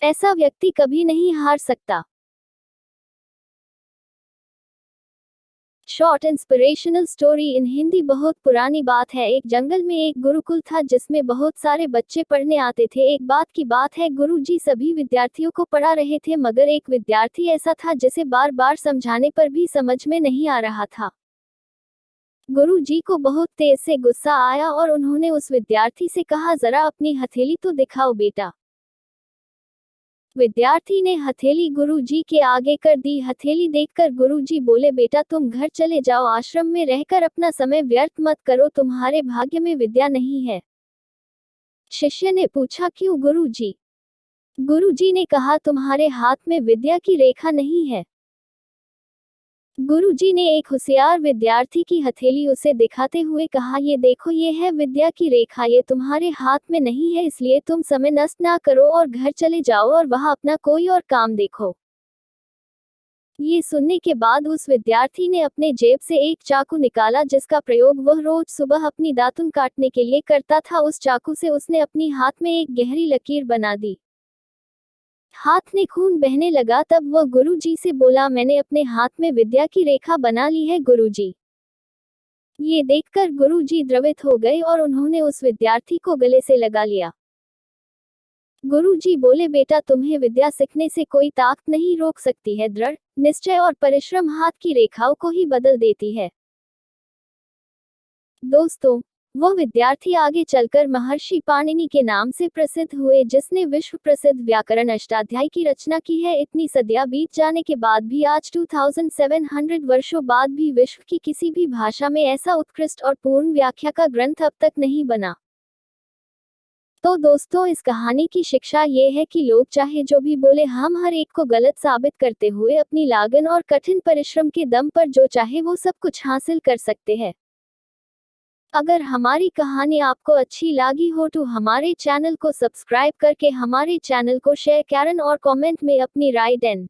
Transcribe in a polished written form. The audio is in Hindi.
ऐसा व्यक्ति कभी नहीं हार सकता। Short inspirational story in Hindi. बहुत पुरानी बात है, एक जंगल में एक गुरुकुल था जिसमें बहुत सारे बच्चे पढ़ने आते थे। एक बात की बात है, गुरुजी सभी विद्यार्थियों को पढ़ा रहे थे, मगर एक विद्यार्थी ऐसा था जिसे बार बार समझाने पर भी समझ में नहीं आ रहा था। गुरुजी को बहुत तेज से गुस्सा आया और उन्होंने उस विद्यार्थी से कहा, जरा अपनी हथेली तो दिखाओ बेटा। विद्यार्थी ने हथेली गुरुजी के आगे कर दी। हथेली देखकर गुरुजी बोले, बेटा तुम घर चले जाओ, आश्रम में रहकर अपना समय व्यर्थ मत करो, तुम्हारे भाग्य में विद्या नहीं है। शिष्य ने पूछा, क्यों गुरुजी? गुरुजी ने कहा, तुम्हारे हाथ में विद्या की रेखा नहीं है। गुरुजी ने एक होशियार विद्यार्थी की हथेली उसे दिखाते हुए कहा, ये देखो, ये है विद्या की रेखा, ये तुम्हारे हाथ में नहीं है, इसलिए तुम समय नष्ट ना करो और घर चले जाओ और वहां अपना कोई और काम देखो। ये सुनने के बाद उस विद्यार्थी ने अपने जेब से एक चाकू निकाला जिसका प्रयोग वह रोज सुबह अपनी दातुन काटने के लिए करता था। उस चाकू से उसने अपनी हाथ में एक गहरी लकीर बना दी। हाथ में खून बहने लगा। तब वह गुरुजी से बोला, मैंने अपने हाथ में विद्या की रेखा बना ली है गुरुजी। ये देखकर गुरुजी द्रवित हो गए और उन्होंने उस विद्यार्थी को गले से लगा लिया। गुरुजी बोले, बेटा तुम्हें विद्या सीखने से कोई ताकत नहीं रोक सकती है, दृढ़ निश्चय और परिश्रम हाथ की रेखाओं को ही बदल देती है। दोस्तों, वह विद्यार्थी आगे चलकर महर्षि पाणिनि के नाम से प्रसिद्ध हुए, जिसने विश्व प्रसिद्ध व्याकरण अष्टाध्यायी की रचना की है। इतनी सदियां बीत जाने के बाद भी आज 2700 वर्षों बाद भी विश्व की किसी भी भाषा में ऐसा उत्कृष्ट और पूर्ण व्याख्या का ग्रंथ अब तक नहीं बना। तो दोस्तों, इस कहानी की शिक्षा ये है कि लोग चाहे जो भी बोले, हम हर एक को गलत साबित करते हुए अपनी लगन और कठिन परिश्रम के दम पर जो चाहे वो सब कुछ हासिल कर सकते हैं। अगर हमारी कहानी आपको अच्छी लगी हो तो हमारे चैनल को सब्सक्राइब करके हमारे चैनल को शेयर करें और कमेंट में अपनी राय दें।